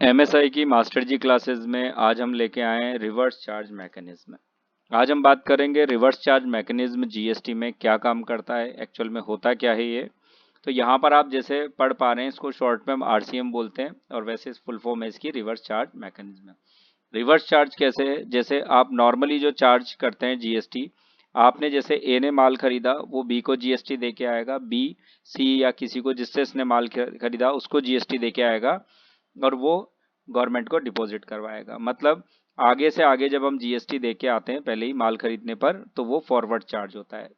MSI की master जी classes में आज हम लेके आए हैं रिवर्स चार्ज मैकेनिज्म। आज हम बात करेंगे रिवर्स चार्ज मैकेनिज्म जीएसटी में क्या काम करता है, एक्चुअल में होता क्या है ये। तो यहाँ पर आप जैसे पढ़ पा रहे हैं, इसको शॉर्ट में हम आरसीएम बोलते हैं और वैसे फुल फॉर्म है इसकी reverse charge mechanism. Reverse charge कैसे है, जैसे आप नॉर्मली जो चार्ज करते हैं जीएसटी, आपने जैसे ए ने माल खरीदा वो बी को जीएसटी दे के आएगा, बी सी या किसी को जिससे इसने माल खरीदा उसको जीएसटी दे के आएगा और वो गवर्नमेंट को डिपॉजिट करवाएगा। मतलब आगे से आगे जब हम जीएसटी दे के आते हैं पहले ही माल खरीदने पर, तो वो फॉरवर्ड चार्ज होता है।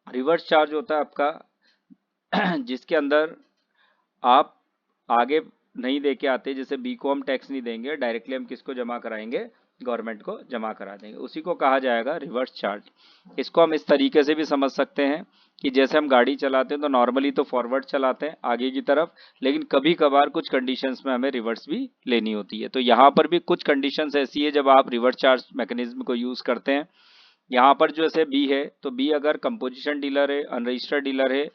रिवर्स चार्ज होता है आपका जिसके अंदर आप आगे नहीं दे के आते, जैसे बी को हम टैक्स नहीं देंगे, डायरेक्टली हम किसको जमा कराएंगे, गवर्नमेंट को जमा करा देंगे, उसी को कहा जाएगा रिवर्स चार्ज। इसको हम इस तरीके से भी समझ सकते हैं कि जैसे हम गाड़ी चलाते हैं तो नॉर्मली तो फॉरवर्ड चलाते हैं आगे की तरफ, लेकिन कभी कभार कुछ कंडीशंस में हमें रिवर्स भी लेनी होती है। तो यहाँ पर भी कुछ कंडीशंस ऐसी है जब आप रिवर्स चार्ज मैकेनिज्म को यूज करते हैं। यहाँ पर जो ऐसे बी है, तो बी अगर कंपोजिशन डीलर है, अनरजिस्टर्ड डीलर है,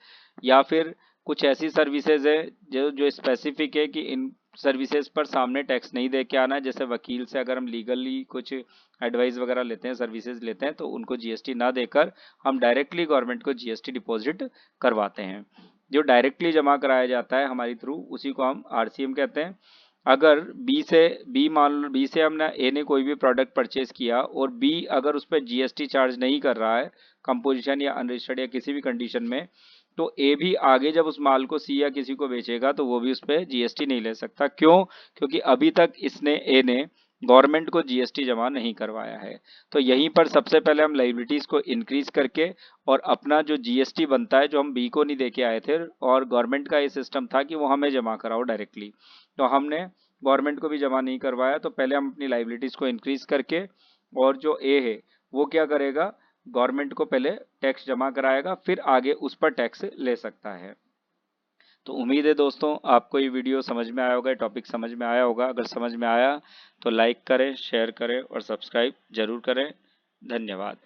या फिर कुछ ऐसी सर्विसेज है जो जो स्पेसिफिक है कि इन सर्विसेज पर सामने टैक्स नहीं दे के आना है। जैसे वकील से अगर हम लीगली कुछ एडवाइस वगैरह लेते हैं, सर्विसेज लेते हैं, तो उनको जीएसटी ना देकर हम डायरेक्टली गवर्नमेंट को जीएसटी डिपॉजिट करवाते हैं। जो डायरेक्टली जमा कराया जाता है हमारी थ्रू, उसी को हम आरसीएम कहते हैं। अगर बी मान लो बी से हमने ए ने कोई भी प्रोडक्ट परचेज किया और बी अगर उस पर जीएसटी चार्ज नहीं कर रहा है कंपोजिशन या अनरजिस्टर्ड या किसी भी कंडीशन में, तो ए भी आगे जब उस माल को सी या किसी को बेचेगा तो वो भी उस पर जीएसटी नहीं ले सकता। क्यों? क्योंकि अभी तक ए ने गवर्नमेंट को जीएसटी जमा नहीं करवाया है। तो यहीं पर सबसे पहले हम लाइबिलिटीज को इंक्रीज करके और अपना जो जीएसटी बनता है जो हम बी को नहीं दे के आए थे, और गवर्नमेंट का ये सिस्टम था कि वो हमें जमा कराओ डायरेक्टली, तो हमने गवर्नमेंट को भी जमा नहीं करवाया। तो पहले हम अपनी लाइबिलिटीज को इंक्रीज करके, और जो ए है वो क्या करेगा, गवर्नमेंट को पहले टैक्स जमा कराएगा, फिर आगे उस पर टैक्स ले सकता है। तो उम्मीद है दोस्तों आपको ये वीडियो समझ में आया होगा, टॉपिक समझ में आया होगा। अगर समझ में आया तो लाइक करें, शेयर करें और सब्सक्राइब जरूर करें। धन्यवाद।